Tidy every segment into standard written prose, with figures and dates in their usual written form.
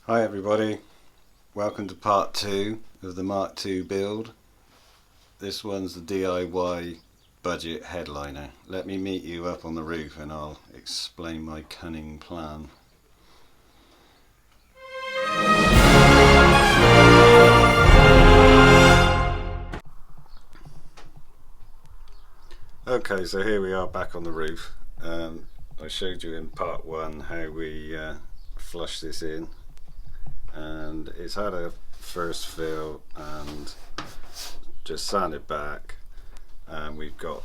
Hi everybody, welcome to part 2 of the Mark II build. This one's the DIY budget headliner. Let me meet you up on the roof and I'll explain my cunning plan. Okay, so here we are back on the roof. I showed you in part 1 how we flush this in, and it's had a first fill and just sanded back, and we've got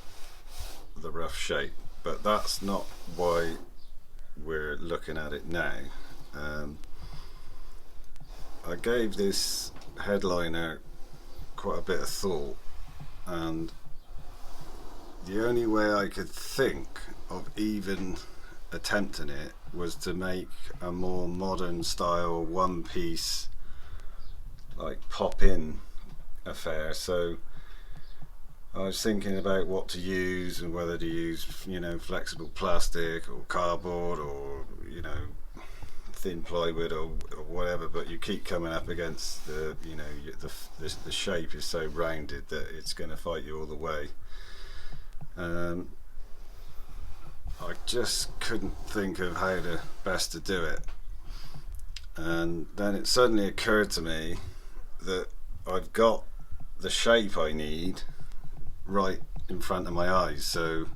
the rough shape, but that's not why we're looking at it now. I gave this headliner quite a bit of thought, and the only way I could think of even attempting it was to make a more modern style one piece, like pop in affair. So I was thinking about what to use and whether to use, flexible plastic or cardboard or, thin plywood or whatever, but you keep coming up against the shape is so rounded that it's going to fight you all the way. I just couldn't think of how best to do it, and then it suddenly occurred to me that I've got the shape I need right in front of my eyes. So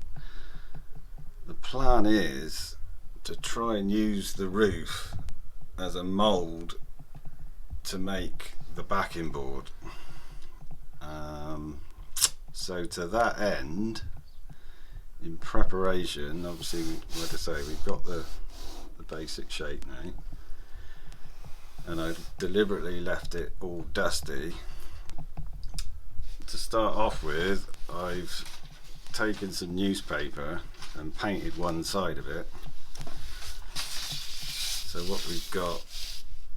the plan is to try and use the roof as a mould to make the backing board. So to that end, in preparation, obviously, like I say, we've got the basic shape now, and I've deliberately left it all dusty. To start off with, I've taken some newspaper and painted one side of it. So what we've got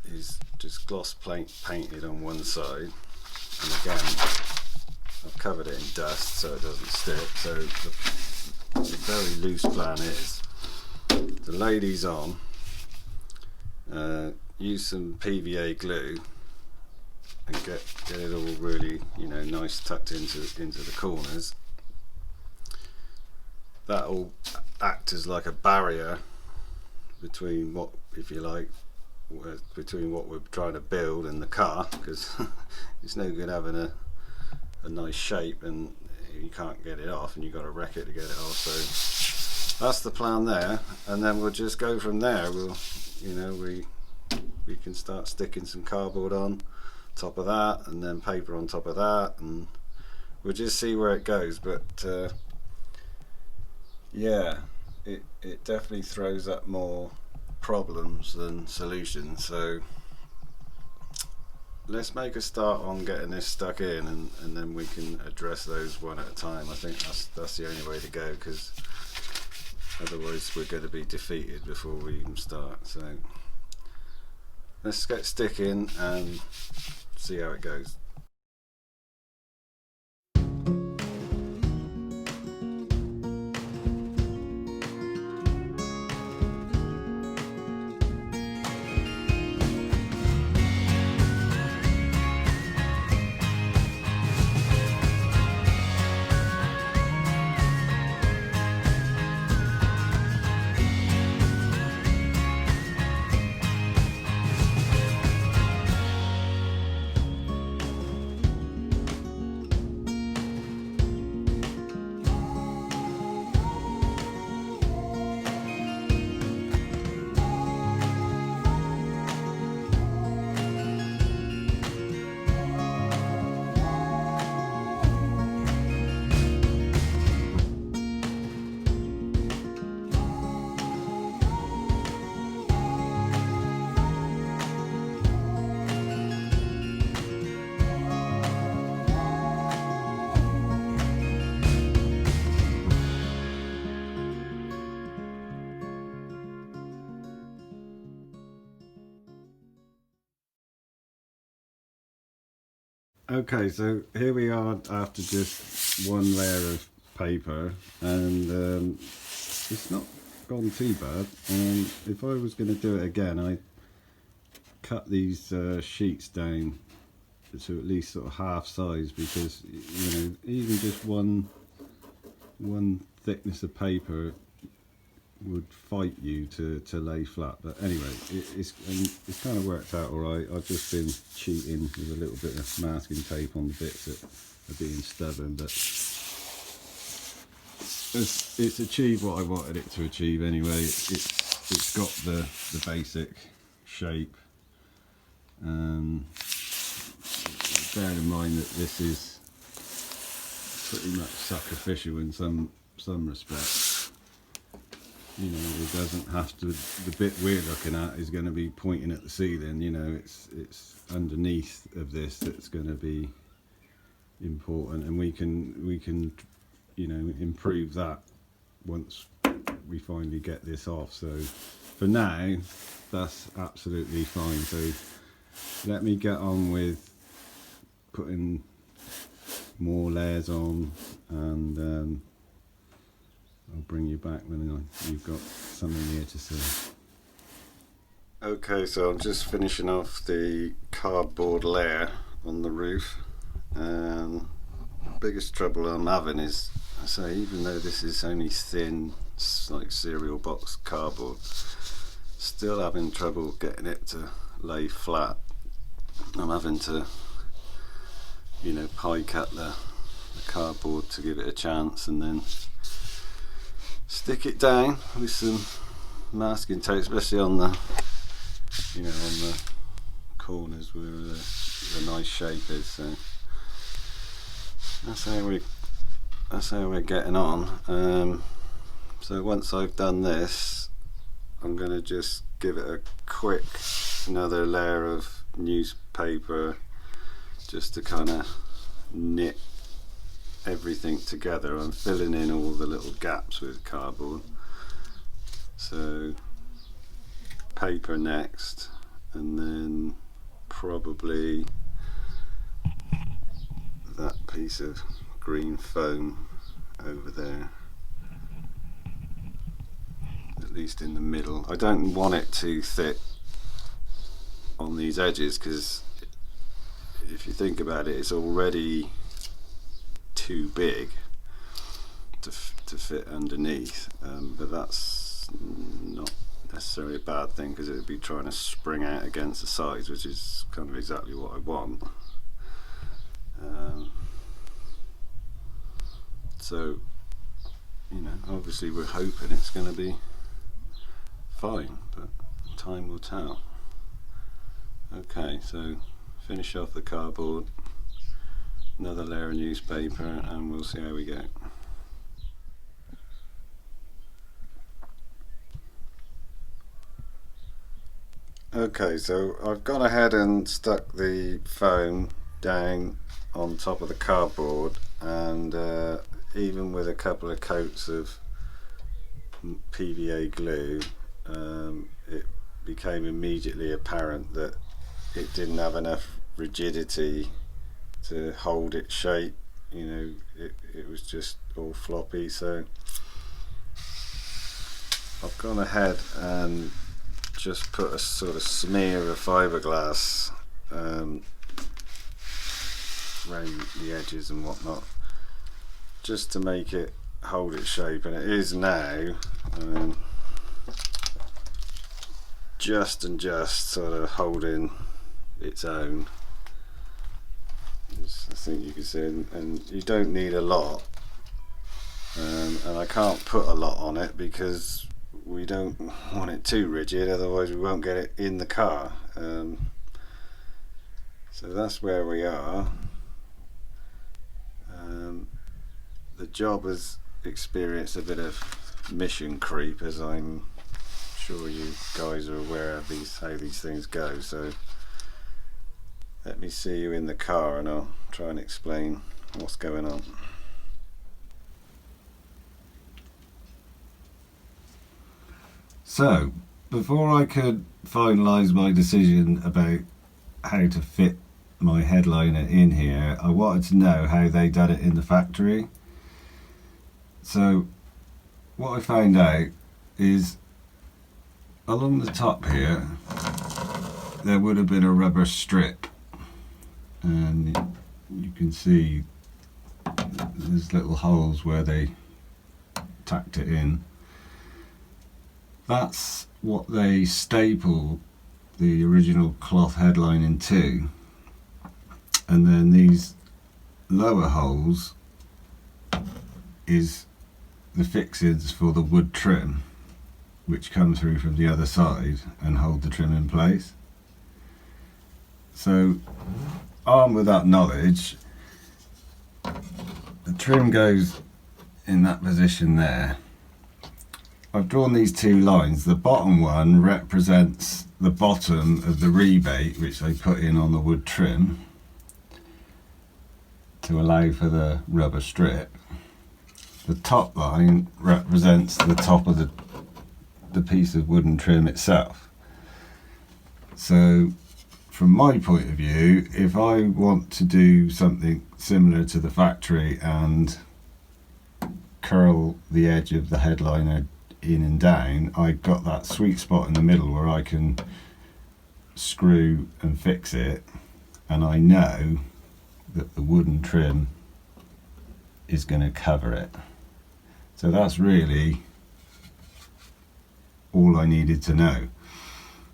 is just gloss painted on one side, and again I've covered it in dust so it doesn't stick. So the very loose plan is to lay these on, use some PVA glue and get it all really nice tucked into the corners. That'll act as like a barrier between what, if you like, between what we're trying to build and the car, because it's no good having a nice shape and you can't get it off and you've got to wreck it to get it off. So that's the plan there, and then we'll just go from there. We can start sticking some cardboard on top of that and then paper on top of that, and we'll just see where it goes. But yeah, it definitely throws up more problems than solutions. So let's make a start on getting this stuck in, and then we can address those one at a time. I think that's the only way to go, because otherwise we're going to be defeated before we even start. So let's get sticking and see how it goes. Okay, so here we are after just one layer of paper, and it's not gone too bad. And if I was going to do it again, cut these sheets down to at least sort of half size, because you know, even just one thickness of paper would fight you to lay flat. But anyway, it's kind of worked out all right. I've just been cheating with a little bit of masking tape on the bits that are being stubborn, but it's achieved what I wanted it to achieve anyway. It's got the basic shape. Bearing in mind that this is pretty much sacrificial in some respects. You know, it doesn't have to. The bit we're looking at is going to be pointing at the ceiling. You know, it's underneath of this that's going to be important, and we can you know, improve that once we finally get this off. So for now, that's absolutely fine. So let me get on with putting more layers on, and I'll bring you back when you've got something here to see. Okay, so I'm just finishing off the cardboard layer on the roof, and the biggest trouble I'm having is, I say, even though this is only thin, like cereal box cardboard, still having trouble getting it to lay flat. I'm having to, you know, pie cut the cardboard to give it a chance, and then stick it down with some masking tape, especially on the, you know, on the corners where the nice shape is. So that's how we're getting on. So once I've done this, I'm going to just give it a quick another layer of newspaper, just to kind of knit everything together. I'm filling in all the little gaps with cardboard. So paper next, and then probably that piece of green foam over there, at least in the middle. I don't want it too thick on these edges, because if you think about it, it's already too big to fit underneath, but that's not necessarily a bad thing, because it would be trying to spring out against the sides, which is kind of exactly what I want. So, you know, obviously we're hoping it's going to be fine, but time will tell. Okay, so finish off the cardboard, another layer of newspaper, and we'll see how we go. Okay, so I've gone ahead and stuck the foam down on top of the cardboard, and even with a couple of coats of PVA glue, it became immediately apparent that it didn't have enough rigidity to hold its shape. You know, it was just all floppy. So I've gone ahead and just put a sort of smear of fiberglass around the edges and whatnot, just to make it hold its shape, and it is now just sort of holding its own. I think you can see, and you don't need a lot, and I can't put a lot on it because we don't want it too rigid, otherwise we won't get it in the car. So that's where we are. The job has experienced a bit of mission creep, as I'm sure you guys are aware of how these things go. So let me see you in the car and I'll try and explain what's going on. So before I could finalise my decision about how to fit my headliner in here, I wanted to know how they done it in the factory. So what I found out is, along the top here there would have been a rubber strip, and you can see there's little holes where they tacked it in. That's what they stapled the original cloth headline into, and then these lower holes is the fixings for the wood trim, which come through from the other side and hold the trim in place. So, armed with that knowledge, the trim goes in that position there. I've drawn these two lines. The bottom one represents the bottom of the rebate which they put in on the wood trim to allow for the rubber strip. The top line represents the top of the piece of wooden trim itself. So from my point of view, if I want to do something similar to the factory and curl the edge of the headliner in and down, I've got that sweet spot in the middle where I can screw and fix it, and I know that the wooden trim is going to cover it. So that's really all I needed to know.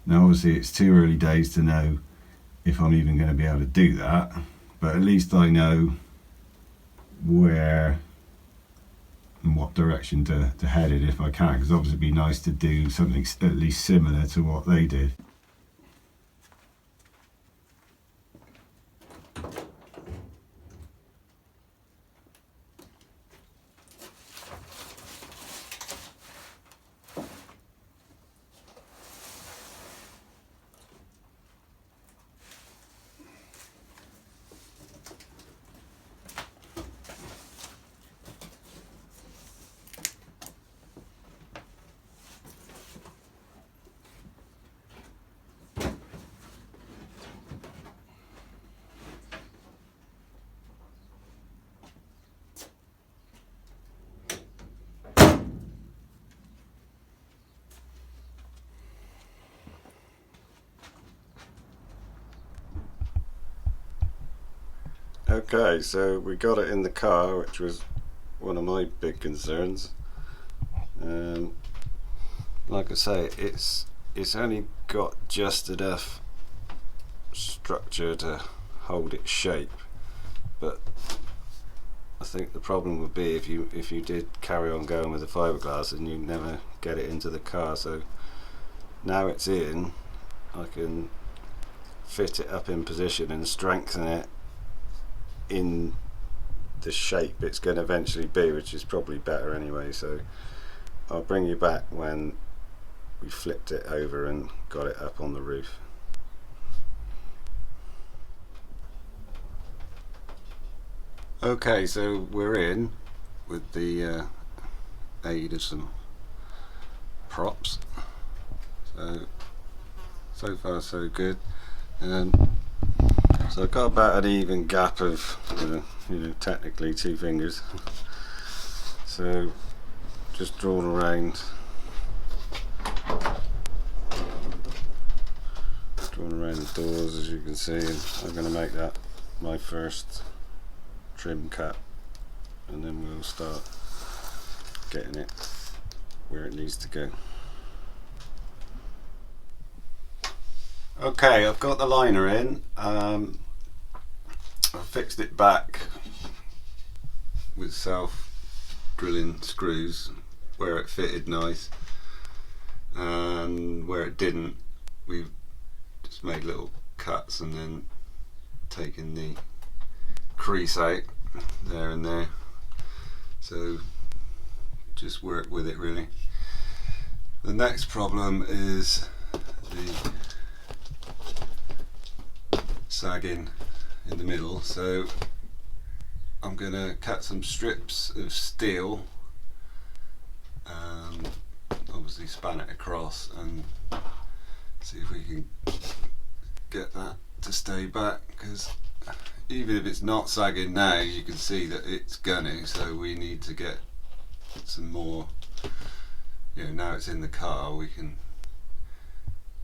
Now obviously it's too early days to know if I'm even going to be able to do that, but at least I know where and what direction to head it if I can, because obviously it'd be nice to do something at least similar to what they did. Okay, so we got it in the car, which was one of my big concerns. Like I say, it's only got just enough structure to hold its shape, but I think the problem would be if you did carry on going with the fiberglass and you never get it into the car. So now it's in, I can fit it up in position and strengthen it in the shape it's going to eventually be, which is probably better anyway. So I'll bring you back when we flipped it over and got it up on the roof. Okay, so we're in with the aid of some props. So far so good. So I've got about an even gap of, technically 2 fingers. So just drawn around the doors, as you can see, and I'm going to make that my first trim cut, and then we'll start getting it where it needs to go. Okay, I've got the liner in. I've fixed it back with self-drilling screws where it fitted nice, and where it didn't, we've just made little cuts and then taken the crease out there and there. So just work with it really. The next problem is the sagging in the middle, so I'm going to cut some strips of steel and obviously span it across and see if we can get that to stay back, because even if it's not sagging now, you can see that it's gunning, so we need to get some more, now it's in the car, we can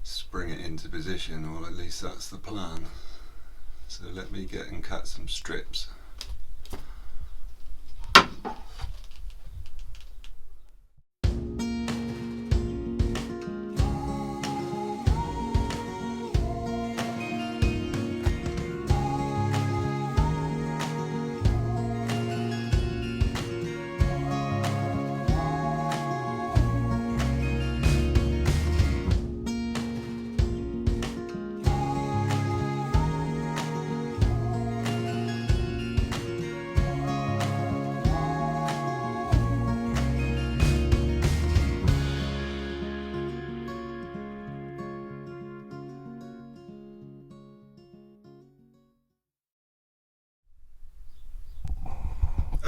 spray bring it into position, or at least that's the plan. So let me get and cut some strips.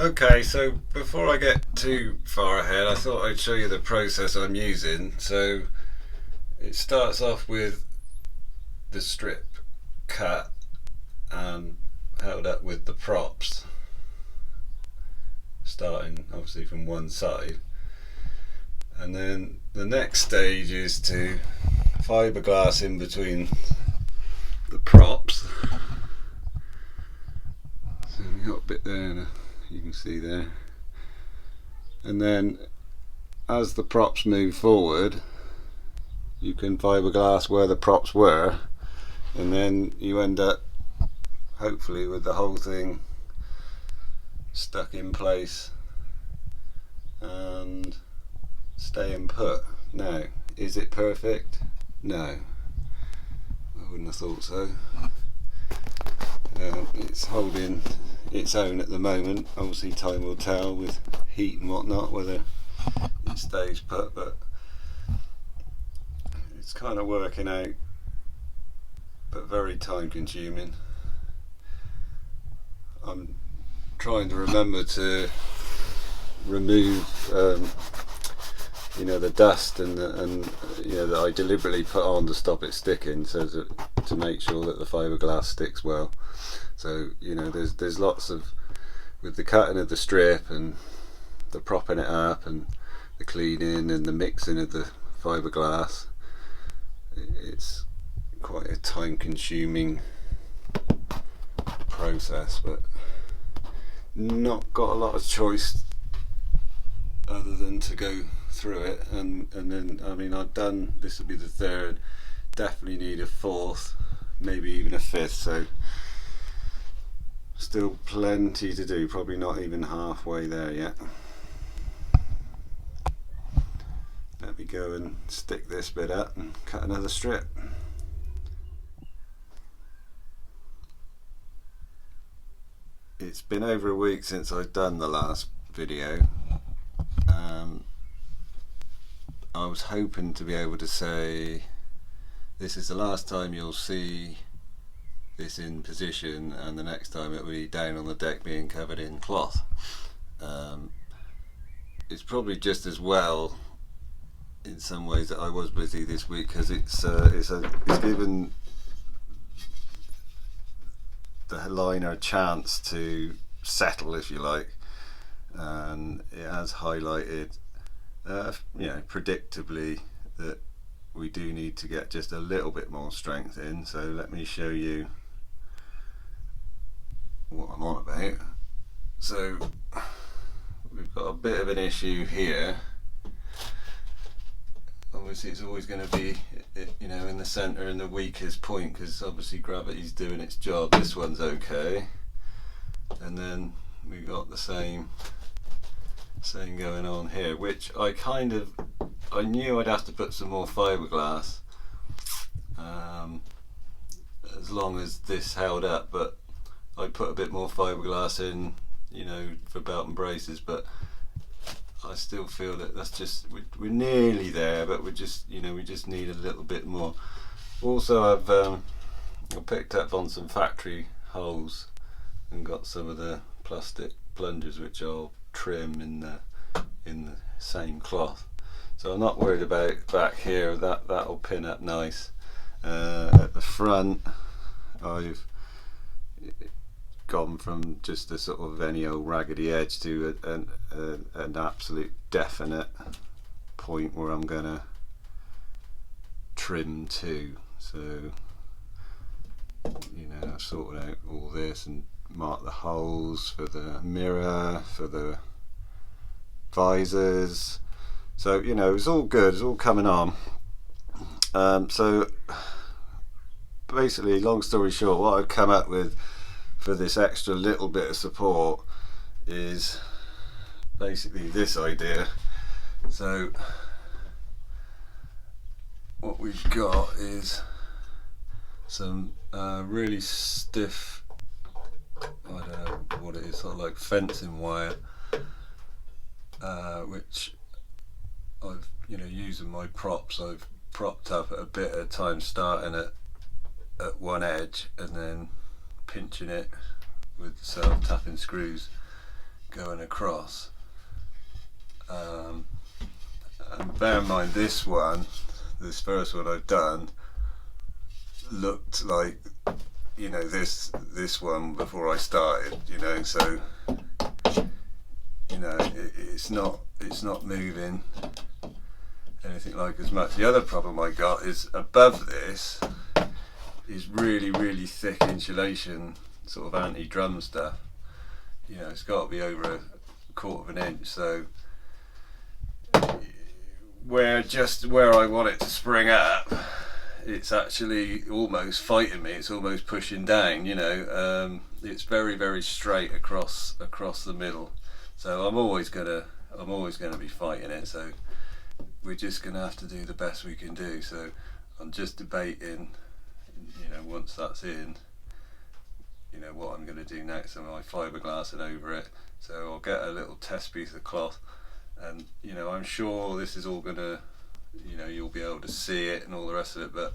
Okay, so before I get too far ahead, I thought I'd show you the process I'm using. So it starts off with the strip cut and held up with the props, starting obviously from one side, and then the next stage is to fiberglass in between the props. So we got a bit there, you can see there, and then as the props move forward you can fiberglass where the props were, and then you end up hopefully with the whole thing stuck in place and staying put. Now, is it perfect? No, I wouldn't have thought so. It's holding its own at the moment. Obviously time will tell with heat and whatnot whether it stays put, but it's kind of working out, but very time consuming. I'm trying to remember to remove you know, the dust and you know, that I deliberately put on to stop it sticking, so to make sure that the fiberglass sticks well. So you know, there's lots of, with the cutting of the strip and the propping it up and the cleaning and the mixing of the fiberglass, it's quite a time consuming process, but not got a lot of choice other than to go through it, and then I mean, I've done, this will be the third, definitely need a fourth, maybe even a fifth, so still plenty to do, probably not even halfway there yet. Let me go and stick this bit up and cut another strip. It's been over a week since I've done the last video. I was hoping to be able to say this is the last time you'll see this in position, and the next time it will be down on the deck being covered in cloth. It's probably just as well in some ways that I was busy this week, because it's given the liner a chance to settle, if you like, and it has highlighted you know, predictably, that we do need to get just a little bit more strength in. So let me show you what I'm on about. So we've got a bit of an issue here. Obviously it's always going to be, you know, in the centre and the weakest point, because obviously gravity's doing its job. This one's okay, and then we've got the same going on here, which I knew I'd have to put some more fiberglass as long as this held up, but I put a bit more fiberglass in, you know, for belt and braces, but I still feel that that's just, we're nearly there, but we just need a little bit more. Also I picked up on some factory holes and got some of the plastic plungers, which I'll trim in the same cloth, so I'm not worried about back here. That'll pin up nice. At the front I've gone from just a sort of any old raggedy edge to an absolute definite point where I'm gonna trim too. So I've sorted out all this and marked the holes for the mirror, for the visors. So it's all good, it's all coming on. So basically, long story short, what I've come up with for this extra little bit of support is basically this idea. So what we've got is some really stiff, I don't know what it is, sort of like fencing wire, which I've using my props, I've propped up at a bit at a time, starting at one edge and then pinching it with self-tapping screws going across. And bear in mind, this first one I've done looked like this one before I started, so it's not moving anything like as much. The other problem I got is above this is really, really thick insulation, sort of anti-drum stuff. It's got to be over a quarter of an inch, so where I want it to spring up, it's actually almost fighting me, it's almost pushing down, it's very, very straight across the middle, so I'm always gonna be fighting it, so we're just gonna have to do the best we can do. So I'm just debating, once that's in, what I'm gonna do next. Am I fiberglassing over it? So I'll get a little test piece of cloth, and I'm sure this is all gonna, you'll be able to see it and all the rest of it, but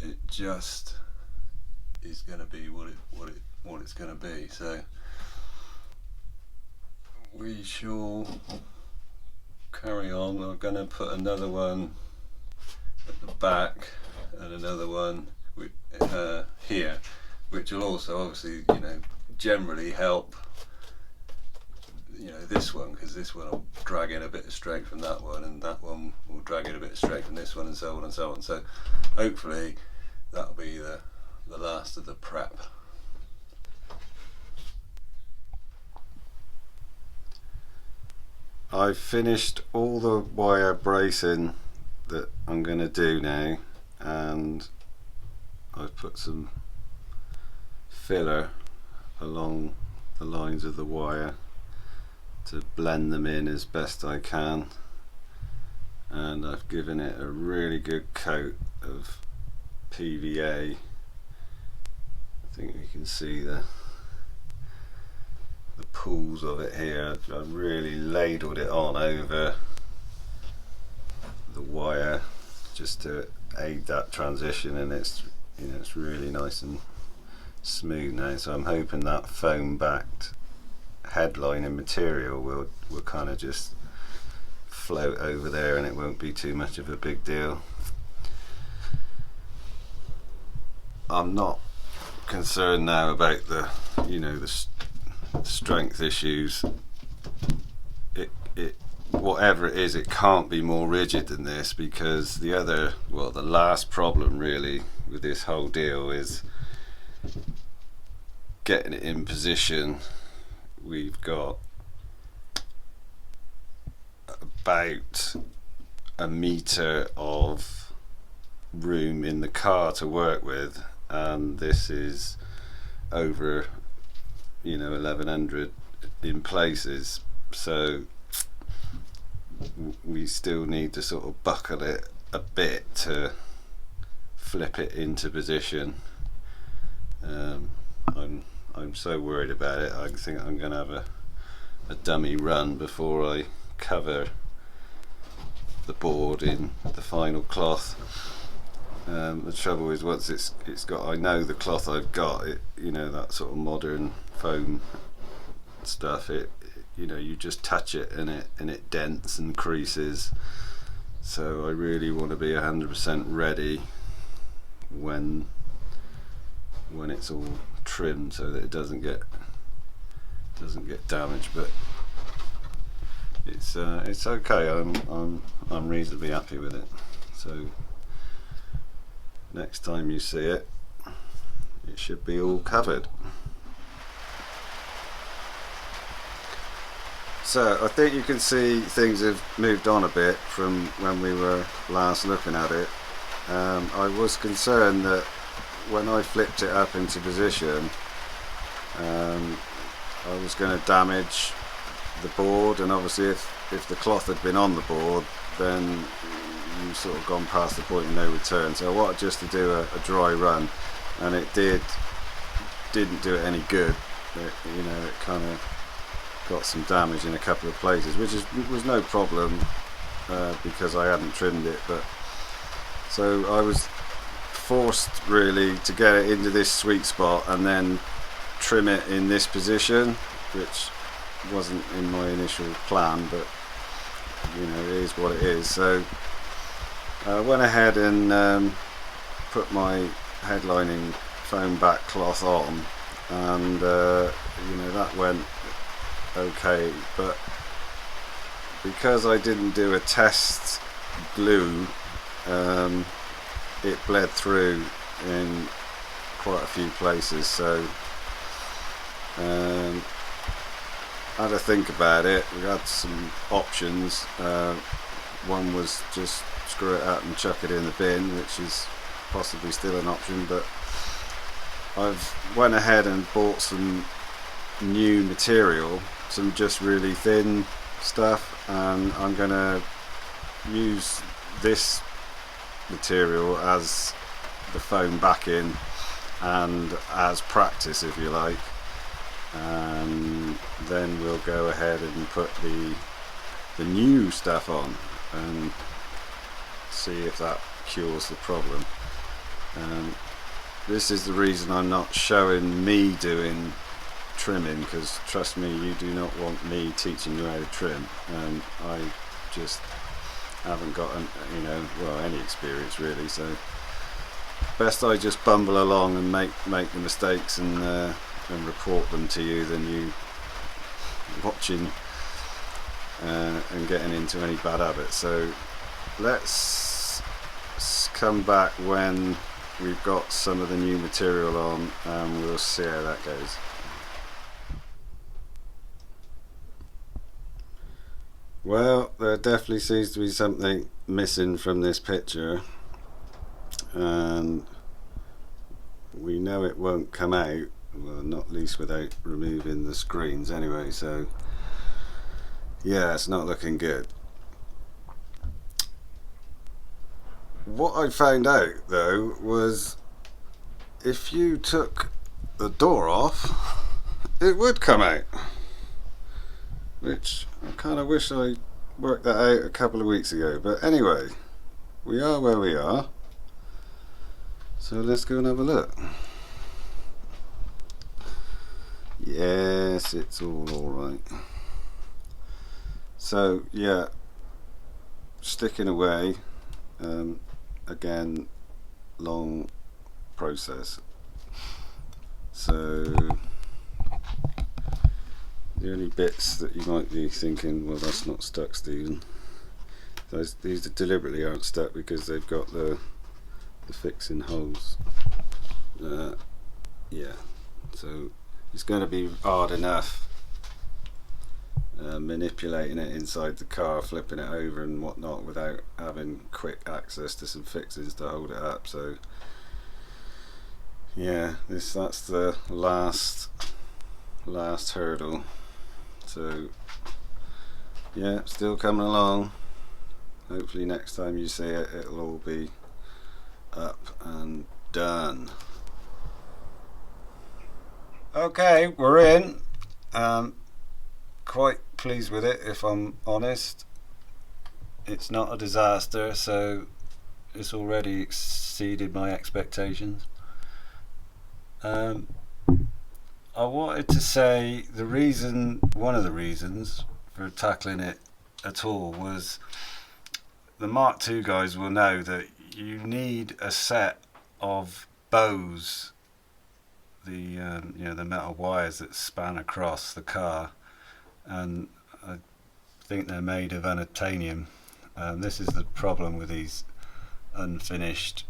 it just is gonna be what it's gonna be. So we shall carry on. I'm gonna put another one at the back and another one here, which will also obviously generally help this one, because this one will drag in a bit of strength from that one, and that one will drag in a bit of strength from this one, and so on and so on. So hopefully that'll be the last of the prep. I've finished all the wire bracing that I'm going to do now, and I've put some filler along the lines of the wire to blend them in as best I can, and I've given it a really good coat of PVA. I think you can see the pools of it here. I've really ladled it on over the wire just to aid that transition, and it's it's really nice and smooth now. So I'm hoping that foam backed headlining material will kind of just float over there, and it won't be too much of a big deal. I'm not concerned now about the the strength issues. Whatever it is, it can't be more rigid than this, because the last problem really with this whole deal is getting it in position. We've got about a meter of room in the car to work with, and this is over 1100 in places, so we still need to sort of buckle it a bit to flip it into position. I'm so worried about it. I think I'm going to have a dummy run before I cover the board in the final cloth. The trouble is, once it's got, I know the cloth I've got, that sort of modern foam stuff, you just touch it and it dents and creases. So I really want to be 100% ready when it's all trimmed, so that it doesn't get damaged. But it's okay. I'm reasonably happy with it. So next time you see it, it should be all covered. So I think you can see things have moved on a bit from when we were last looking at it. I was concerned that when I flipped it up into position, I was going to damage the board, and obviously if the cloth had been on the board, then you've sort of gone past the point of no return. So I wanted just to do a dry run, and it didn't do it any good. It kind of got some damage in a couple of places, which was no problem because I hadn't trimmed it. But so I was forced really to get it into this sweet spot and then trim it in this position, which wasn't in my initial plan, but it is what it is. So I went ahead and put my headlining foam back cloth on, and that went okay, but because I didn't do a test glue, it bled through in quite a few places. So I had to think about it. We had some options. One was just screw it out and chuck it in the bin, which is possibly still an option, but I've went ahead and bought some new material, some just really thin stuff, and I'm gonna use this material as the foam backing and as practice, if you like, and then we'll go ahead and put the new stuff on and see if that cures the problem. This is the reason I'm not showing me doing trimming, because trust me, you do not want me teaching you how to trim. I just haven't got any experience really, so best I just bumble along and make the mistakes and report them to you than you watching and getting into any bad habits. So let's come back when we've got some of the new material on, and we'll see how that goes. Well, there definitely seems to be something missing from this picture, and we know it won't come out, well, not least without removing the screens anyway. So yeah, it's not looking good. What I found out though was if you took the door off, it would come out, which I kind of wish I worked that out a couple of weeks ago. But anyway, we are where we are, so let's go and have a look. Yes, it's all right. So yeah, sticking away, again, long process. So the only bits that you might be thinking, well, that's not stuck, Stephen. These deliberately aren't stuck because they've got the fixing holes. Yeah, so it's going to be hard enough manipulating it inside the car, flipping it over and whatnot, without having quick access to some fixings to hold it up. So yeah, that's the last hurdle. So yeah, still coming along. Hopefully next time you see it, it'll all be up and done. Okay, we're in. Quite pleased with it, if I'm honest. It's not a disaster, so it's already exceeded my expectations. I wanted to say one of the reasons for tackling it at all was the Mark II guys will know that you need a set of bows, the metal wires that span across the car, and I think they're made of unobtainium. This is the problem with these unfinished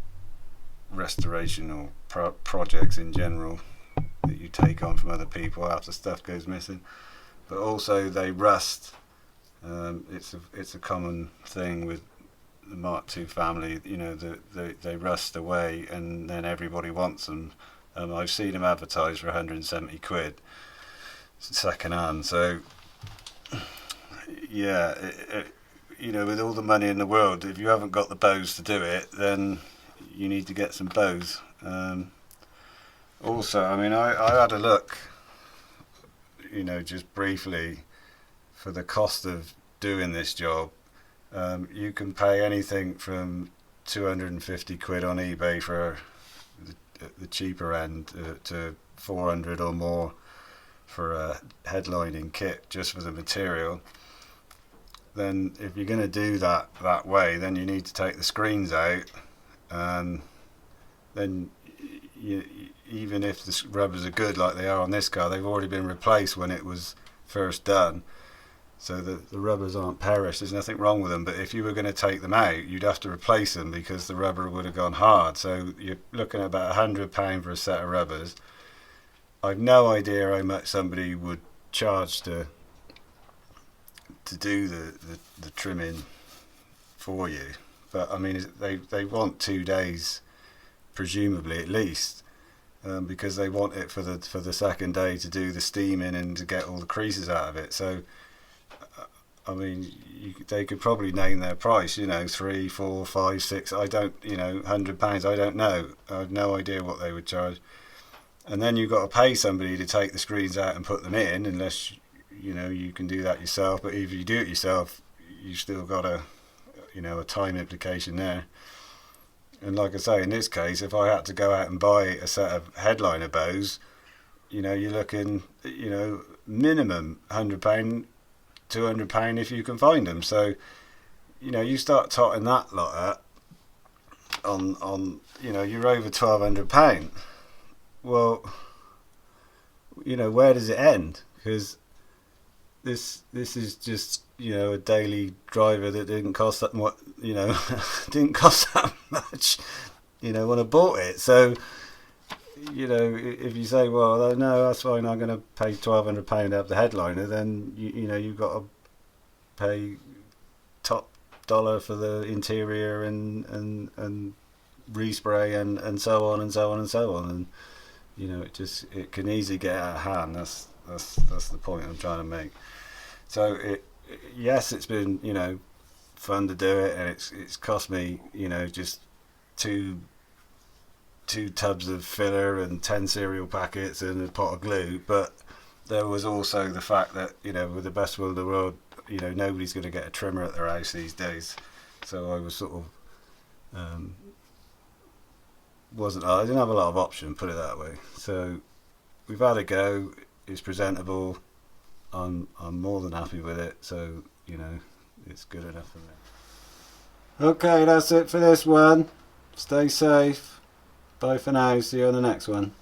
restoration or projects in general that you take on from other people after stuff goes missing. But also they rust. It's a common thing with the Mark II family. You know, they rust away, and then everybody wants them. I've seen them advertised for 170 quid second hand. So yeah, you know, with all the money in the world, if you haven't got the bows to do it, then you need to get some bows. Also, I mean, I had a look, you know, just briefly, for the cost of doing this job. You can pay anything from 250 quid on eBay for the cheaper end to 400 or more for a headlining kit just for the material. Then if you're going to do that way, then you need to take the screens out, and then even if the rubbers are good like they are on this car, they've already been replaced when it was first done, so the rubbers aren't perished. There's nothing wrong with them, but if you were going to take them out, you'd have to replace them because the rubber would have gone hard. So you're looking at about £100 for a set of rubbers. I've no idea how much somebody would charge to do the trimming for you, but I mean, they want 2 days presumably at least, because they want it for the second day to do the steaming and to get all the creases out of it. So I mean, they could probably name their price, you know, 3, 4, 5, 6, I don't, you know, £100, I don't know, I have no idea what they would charge. And then you've got to pay somebody to take the screens out and put them in, unless, you know, you can do that yourself. But if you do it yourself, you've still got a time implication there. And like I say, in this case, if I had to go out and buy a set of headliner bows, you know, you're looking, you know, minimum £100, £200 if you can find them. So, you know, you start totting that lot up on you know, you're over £1,200. Well, you know, where does it end? Because this is just, you know, a daily driver that didn't cost that much, you know, didn't cost that much, you know, when I bought it. So, you know, if you say, well, no, that's fine, I'm going to pay £1,200 to have the headliner, then you know, you've got to pay top dollar for the interior and respray and so on and so on and so on. And you know, it can easily get out of hand. That's the point I'm trying to make. So yes, it's been, you know, fun to do it, and it's cost me, you know, just two tubs of filler and 10 cereal packets and a pot of glue. But there was also the fact that, you know, with the best will in the world, you know, nobody's going to get a trimmer at their house these days. So I was sort of I didn't have a lot of option, put it that way. So we've had a go. It's presentable. I'm more than happy with it. So, you know, it's good enough for me. Okay, that's it for this one. Stay safe. Bye for now. See you on the next one.